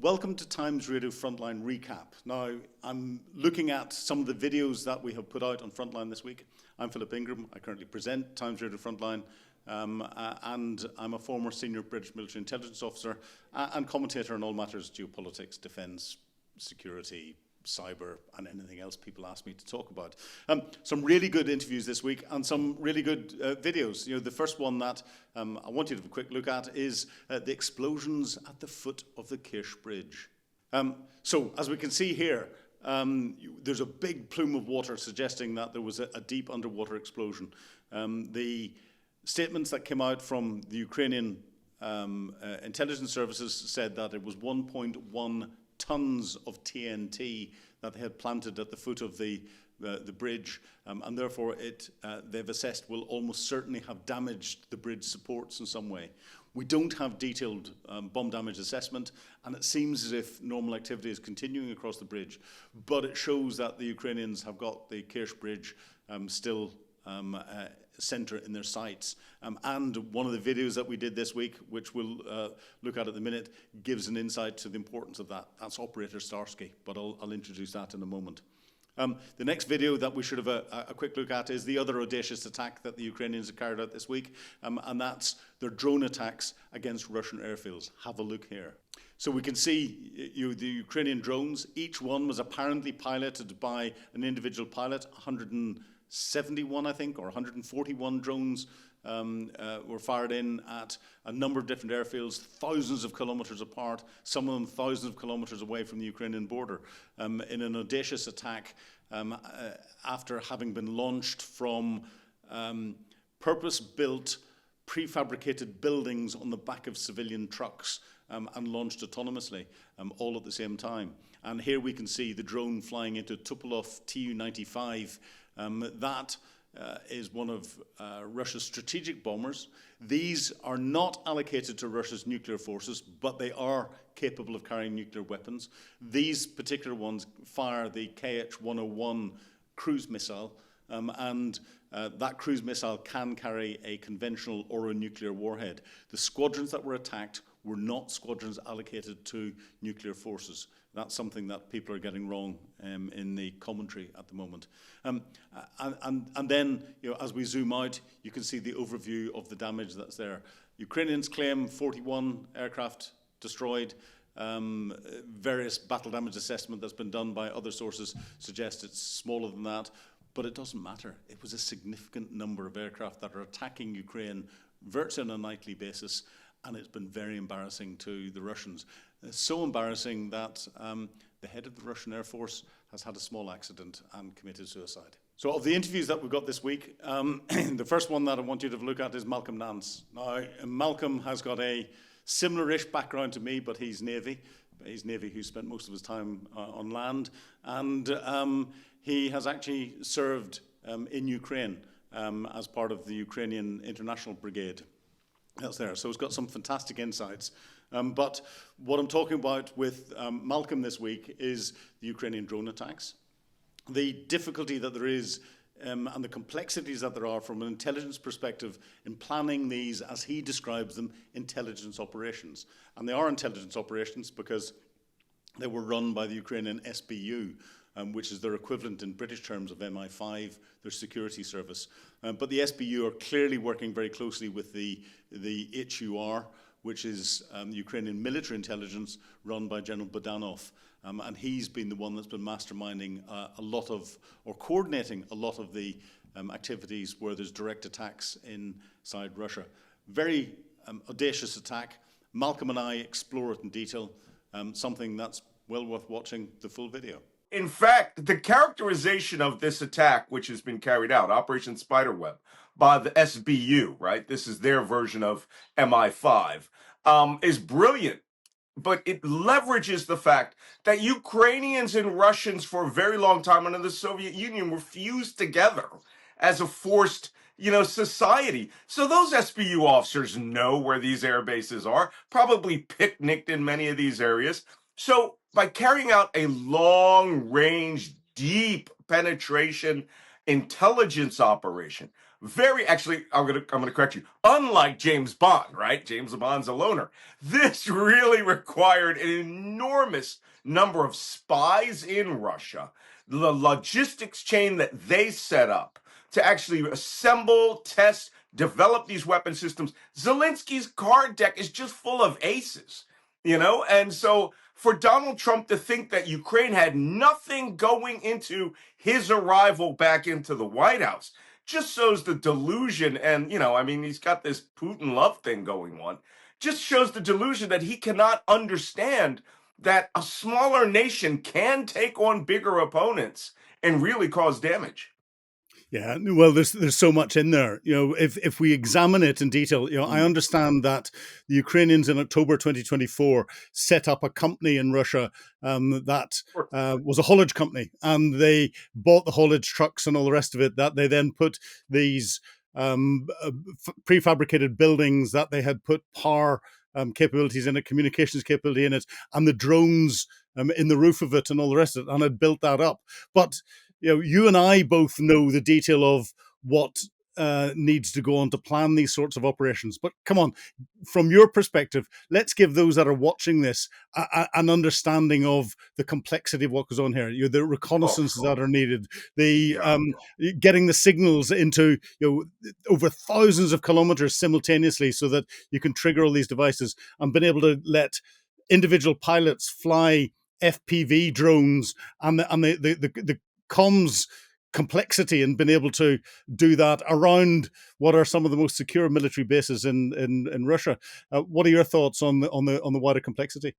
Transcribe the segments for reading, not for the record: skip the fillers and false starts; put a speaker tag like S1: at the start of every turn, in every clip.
S1: Welcome to Times Radio Frontline Recap. Now, I'm looking at some of the videos that we have put out on Frontline this week. I'm Philip Ingram. I currently present Times Radio Frontline, and I'm a former senior British military intelligence officer and commentator on all matters geopolitics, defence, security, cyber, and anything else people ask me to talk about. Some really good interviews this week and some really good videos. You know, the first one that I want you to have a quick look at is the explosions at the foot of the Kerch bridge. So, as we can see here, there's a big plume of water suggesting that there was a deep underwater explosion. The statements that came out from the Ukrainian intelligence services said that it was 1.1 tons of TNT that they had planted at the foot of the bridge, and therefore they've assessed will almost certainly have damaged the bridge supports in some way. We don't have detailed bomb damage assessment, and it seems as if normal activity is continuing across the bridge, but it shows that the Ukrainians have got the Kerch bridge still centre in their sights. And one of the videos that we did this week, which we'll look at the minute, gives an insight to the importance of that. That's Operator Starski, but I'll introduce that in a moment. The next video that we should have a quick look at is the other audacious attack that the Ukrainians have carried out this week, and that's their drone attacks against Russian airfields. Have a look here. So we can see the Ukrainian drones. Each one was apparently piloted by an individual pilot. 171, I think, or 141 drones were fired in at a number of different airfields, thousands of kilometres apart, some of them thousands of kilometres away from the Ukrainian border, in an audacious attack after having been launched from purpose-built, prefabricated buildings on the back of civilian trucks and launched autonomously, all at the same time. And here we can see the drone flying into Tupolev Tu-95. That is one of Russia's strategic bombers. These are not allocated to Russia's nuclear forces, but they are capable of carrying nuclear weapons. These particular ones fire the Kerch 101 cruise missile, and that cruise missile can carry a conventional or a nuclear warhead. The squadrons that were attacked were not squadrons allocated to nuclear forces. That's something that people are getting wrong in the commentary at the moment. And then, as we zoom out, you can see the overview of the damage that's there. Ukrainians claim 41 aircraft destroyed. Various battle damage assessment that's been done by other sources suggests it's smaller than that, but it doesn't matter. It was a significant number of aircraft that are attacking Ukraine virtually on a nightly basis, and it's been very embarrassing to the Russians. It's so embarrassing that the head of the Russian Air Force has had a small accident and committed suicide. So of the interviews that we've got this week, the first one that I want you to look at is Malcolm Nance. Now, Malcolm has got a similar-ish background to me, but he's Navy. He's Navy who spent most of his time on land, and he has actually served in Ukraine as part of the Ukrainian International Brigade. That's there. So it's got some fantastic insights. But what I'm talking about with Malcolm this week is the Ukrainian drone attacks, the difficulty that there is and the complexities that there are from an intelligence perspective in planning these, as he describes them, intelligence operations. And they are intelligence operations because they were run by the Ukrainian SBU, which is their equivalent in British terms of MI5, their security service. But the SBU are clearly working very closely with the HUR, which is the Ukrainian military intelligence run by General Budanov. And he's been the one that's been masterminding a lot of, or coordinating a lot of the activities where there's direct attacks inside Russia. Very audacious attack. Malcolm and I explore it in detail, something that's well worth watching the full video.
S2: In fact, the characterization of this attack, which has been carried out, Operation Spiderweb, by the SBU, right? This is their version of MI5, is brilliant. But it leverages the fact that Ukrainians and Russians for a very long time under the Soviet Union were fused together as a forced, society. So those SBU officers know where these air bases are, probably picnicked in many of these areas. So by carrying out a long-range, deep penetration intelligence operation, very actually, I'm gonna correct you. Unlike James Bond, right? James Bond's a loner. This really required an enormous number of spies in Russia, the logistics chain that they set up to actually assemble, test, develop these weapon systems. Zelensky's card deck is just full of aces, and so for Donald Trump to think that Ukraine had nothing going into his arrival back into the White House just shows the delusion. And, I mean, he's got this Putin love thing going on, just shows the delusion that he cannot understand that a smaller nation can take on bigger opponents and really cause damage.
S1: Yeah, well, there's so much in there. If we examine it in detail, I understand that the Ukrainians in October 2024 set up a company in Russia that was a haulage company, and they bought the haulage trucks and all the rest of it. That they then put these prefabricated buildings that they had put power capabilities in it, communications capability in it, and the drones in the roof of it, and all the rest of it, and had built that up, but you and I both know the detail of what needs to go on to plan these sorts of operations. But come on, from your perspective, let's give those that are watching this an understanding of the complexity of what goes on here. The reconnaissances that are needed, the getting the signals into over thousands of kilometers simultaneously, so that you can trigger all these devices, and being able to let individual pilots fly FPV drones, and the comms complexity, and been able to do that around what are some of the most secure military bases in Russia. What are your thoughts on the wider complexity?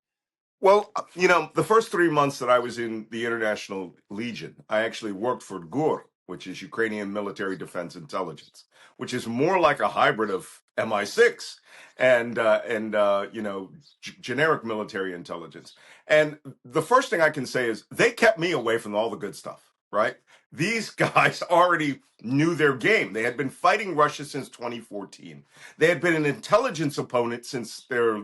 S2: Well, the first 3 months that I was in the International Legion, I actually worked for GUR, which is Ukrainian Military Defense Intelligence, which is more like a hybrid of MI6 and generic military intelligence. And the first thing I can say is they kept me away from all the good stuff, right? These guys already knew their game. They had been fighting Russia since 2014. They had been an intelligence opponent since their,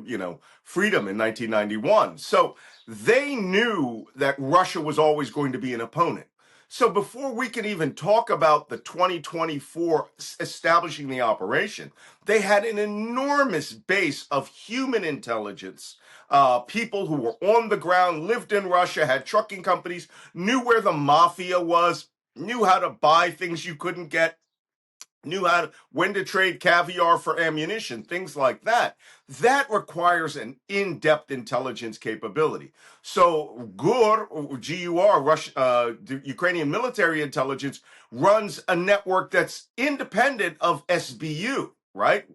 S2: freedom in 1991. So they knew that Russia was always going to be an opponent. So before we can even talk about the 2024 establishing the operation, they had an enormous base of human intelligence, people who were on the ground, lived in Russia, had trucking companies, knew where the mafia was, knew how to buy things you couldn't get, knew when to trade caviar for ammunition, things like that. That requires an in-depth intelligence capability. So GUR, the Ukrainian military intelligence, runs a network that's independent of SBU, right?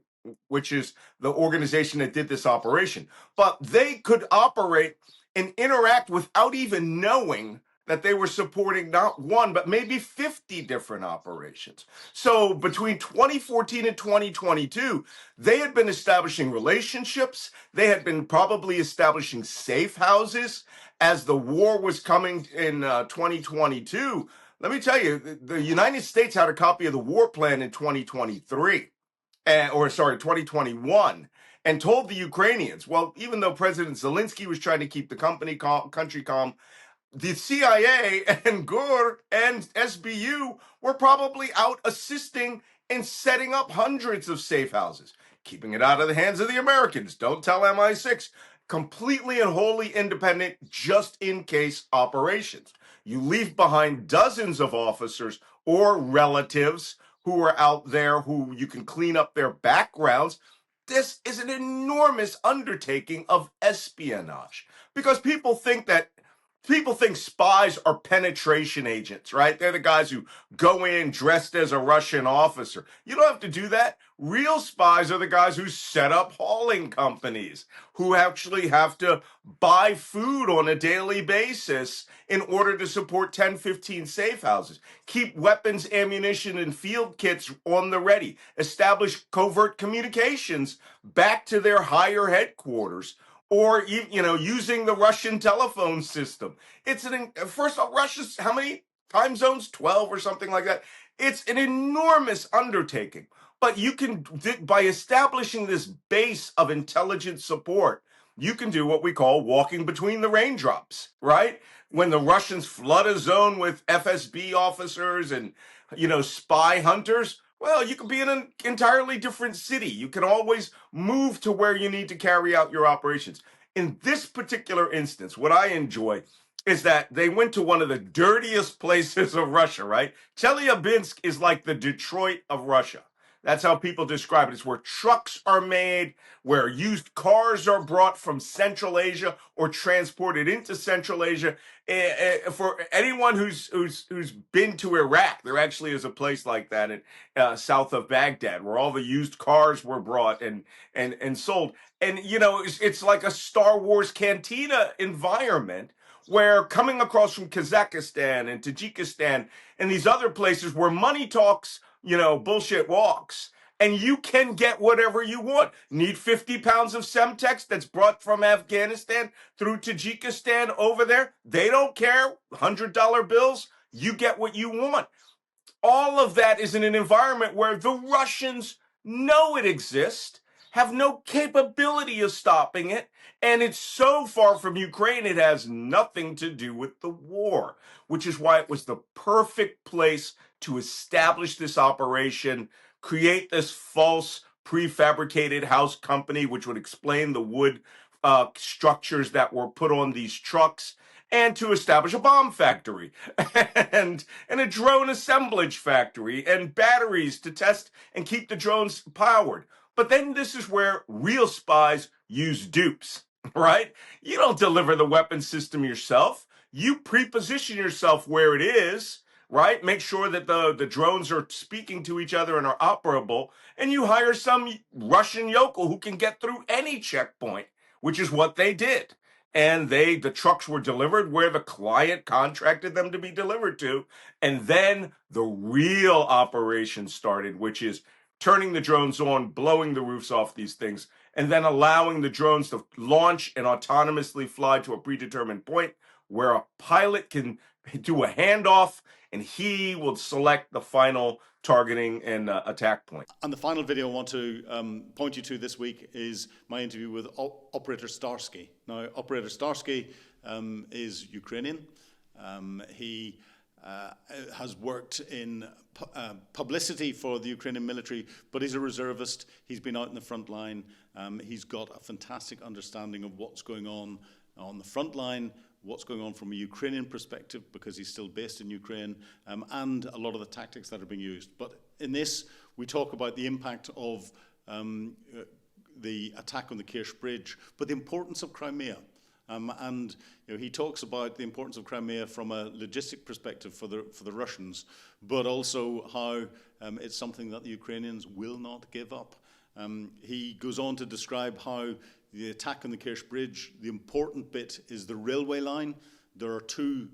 S2: Which is the organization that did this operation. But they could operate and interact without even knowing that they were supporting not one, but maybe 50 different operations. So between 2014 and 2022, they had been establishing relationships. They had been probably establishing safe houses as the war was coming in 2022. Let me tell you, the United States had a copy of the war plan in 2023, 2021. And told the Ukrainians, well, even though President Zelensky was trying to keep the country calm, the CIA and GUR and SBU were probably out assisting in setting up hundreds of safe houses, keeping it out of the hands of the Americans. Don't tell MI6. Completely and wholly independent, just in case operations. You leave behind dozens of officers or relatives who are out there who you can clean up their backgrounds. This is an enormous undertaking of espionage, because people think spies are penetration agents, right? They're the guys who go in dressed as a Russian officer. You don't have to do that. Real spies are the guys who set up hauling companies, who actually have to buy food on a daily basis in order to support 10, 15 safe houses, keep weapons, ammunition, and field kits on the ready, establish covert communications back to their higher headquarters, or using the Russian telephone system. First of all, Russia's how many time zones? 12 or something like that. It's an enormous undertaking. But you can, by establishing this base of intelligence support, you can do what we call walking between the raindrops, right? When the Russians flood a zone with FSB officers and spy hunters, Well, you can be in an entirely different city. You can always move to where you need to carry out your operations. In this particular instance, what I enjoy is that they went to one of the dirtiest places of Russia, right? Chelyabinsk is like the Detroit of Russia. That's how people describe it. It's where trucks are made, where used cars are brought from Central Asia or transported into Central Asia. For anyone who's been to Iraq, there actually is a place like that south of Baghdad, where all the used cars were brought and sold. And it's like a Star Wars cantina environment where coming across from Kazakhstan and Tajikistan and these other places where money talks, bullshit walks. And you can get whatever you want. Need 50 pounds of Semtex that's brought from Afghanistan through Tajikistan over there? They don't care. $100 bills, you get what you want. All of that is in an environment where the Russians know it exists, have no capability of stopping it, and it's so far from Ukraine, it has nothing to do with the war, which is why it was the perfect place to establish this operation, create this false prefabricated house company, which would explain the wood structures that were put on these trucks, and to establish a bomb factory and a drone assemblage factory and batteries to test and keep the drones powered. But then this is where real spies use dupes, right? You don't deliver the weapon system yourself. You pre-position yourself where it is, right? Make sure that the drones are speaking to each other and are operable, and you hire some Russian yokel who can get through any checkpoint, which is what they did. And the trucks were delivered where the client contracted them to be delivered to. And then the real operation started, which is turning the drones on, blowing the roofs off these things, and then allowing the drones to launch and autonomously fly to a predetermined point where a pilot can do a handoff and he will select the final targeting and attack point.
S1: And the final video I want to point you to this week is my interview with Operator Starski. Now, Operator Starski is Ukrainian. He has worked in publicity for the Ukrainian military, but he's a reservist. He's been out in the front line. He's got a fantastic understanding of what's going on the front line, what's going on from a Ukrainian perspective, because he's still based in Ukraine, and a lot of the tactics that are being used. But in this, we talk about the impact of the attack on the Kerch Bridge, but the importance of Crimea. And he talks about the importance of Crimea from a logistic perspective for the Russians, but also how it's something that the Ukrainians will not give up. He goes on to describe how the attack on the Kerch Bridge, the important bit is the railway line. There are two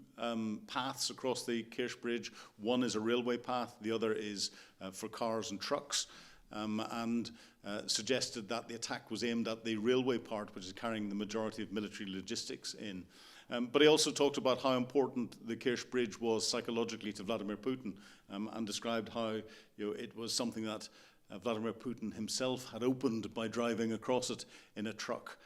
S1: paths across the Kerch Bridge. One is a railway path, the other is for cars and trucks, and suggested that the attack was aimed at the railway part, which is carrying the majority of military logistics in. But he also talked about how important the Kerch Bridge was psychologically to Vladimir Putin, and described how it was something that Vladimir Putin himself had opened by driving across it in a truck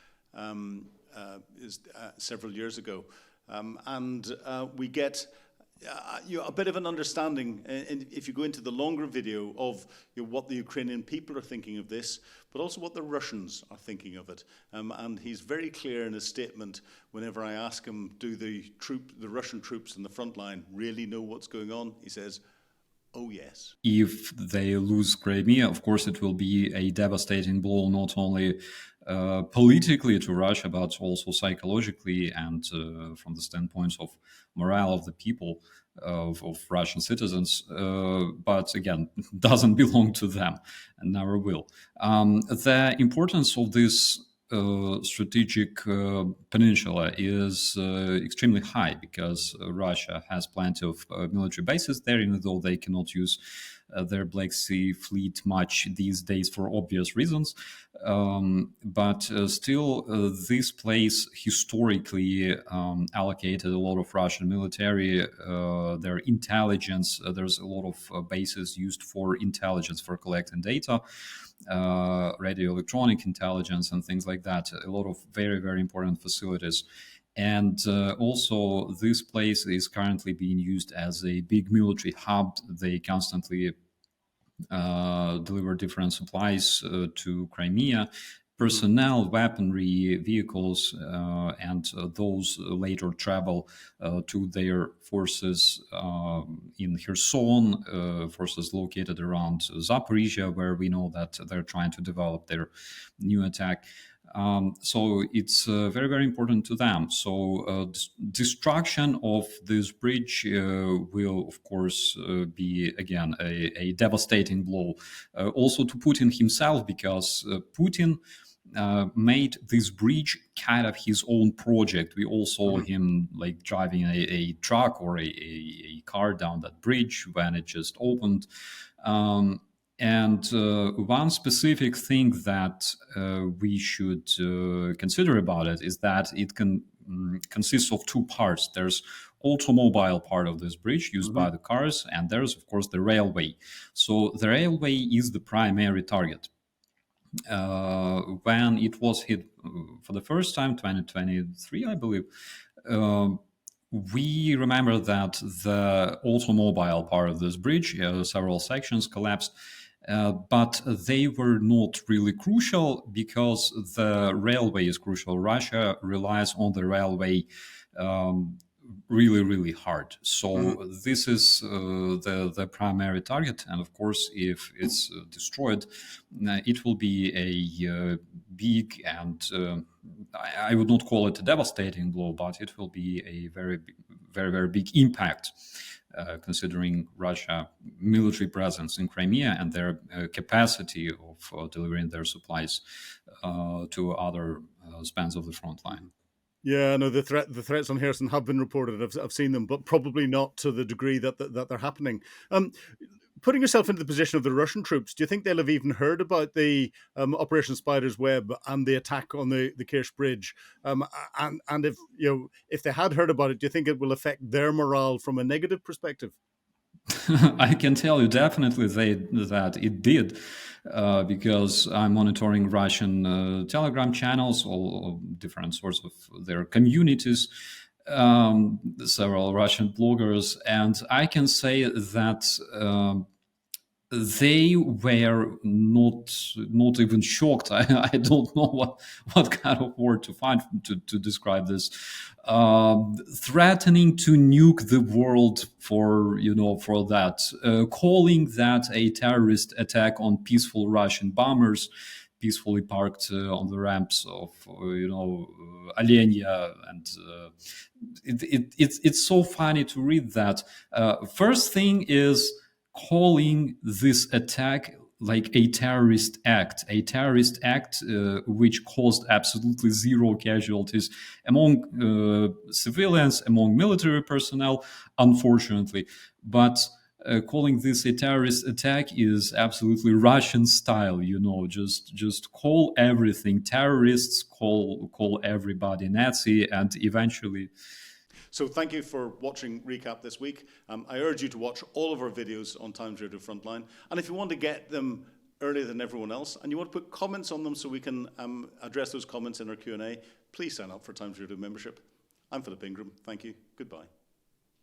S1: several years ago. And we get a bit of an understanding, if you go into the longer video, of what the Ukrainian people are thinking of this, but also what the Russians are thinking of it. And he's very clear in his statement whenever I ask him, do the Russian troops in the front line really know what's going on? He says, oh, yes.
S3: If they lose Crimea, of course, it will be a devastating blow, not only politically to Russia, but also psychologically and from the standpoint of morale of the people, of Russian citizens. But again, doesn't belong to them and never will. The importance of this strategic peninsula is extremely high because Russia has plenty of military bases there, even though they cannot use their Black Sea fleet much these days for obvious reasons. But still, this place historically allocated a lot of Russian military, their intelligence. There's a lot of bases used for intelligence, for collecting data. Radio electronic intelligence and things like that, a lot of very, very important facilities. And also this place is currently being used as a big military hub. They constantly deliver different supplies to Crimea. Personnel, weaponry, vehicles, and those later travel to their forces in Kherson, forces located around Zaporizhia, where we know that they're trying to develop their new attack. So it's very, very important to them. So destruction of this bridge will, of course, be, again, a devastating blow. Also to Putin himself, because Putin made this bridge kind of his own project. We all saw him like driving a truck or a car down that bridge when it just opened. And one specific thing that we should consider about it is that it consists of two parts. There's automobile part of this bridge used by the cars, and there's, of course, the railway. So the railway is the primary target. When it was hit for the first time, 2023, I believe, we remember that the automobile part of this bridge, several sections collapsed, but they were not really crucial because the railway is crucial. Russia relies on the railway really, really hard. So this is the primary target. And of course, if it's destroyed, it will be a big and I would not call it a devastating blow, but it will be a very, very, very big impact. Considering Russia military presence in Crimea and their capacity of delivering their supplies to other spans of the front line.
S1: Yeah, no, the threats on Kherson have been reported. I've seen them, but probably not to the degree that they're happening. Putting yourself into the position of the Russian troops, do you think they'll have even heard about the Operation Spider's Web and the attack on the Kerch bridge? And if they had heard about it, do you think it will affect their morale from a negative perspective?
S3: I can tell you definitely that it did, because I'm monitoring Russian Telegram channels, all different sorts of their communities, several Russian bloggers, and I can say that they were not even shocked. I don't know what kind of word to find to describe this. Threatening to nuke the world for that, calling that a terrorist attack on peaceful Russian bombers peacefully parked on the ramps of Alenia, and it's so funny to read that. First thing is calling this attack like a terrorist act which caused absolutely zero casualties among civilians, among military personnel, unfortunately. But calling this a terrorist attack is absolutely Russian style, just call everything terrorists, call everybody Nazi, and eventually.
S1: So thank you for watching Recap this week. I urge you to watch all of our videos on Times Radio Frontline. And if you want to get them earlier than everyone else, and you want to put comments on them so we can address those comments in our Q&A, please sign up for Times Radio membership. I'm Philip Ingram. Thank you. Goodbye.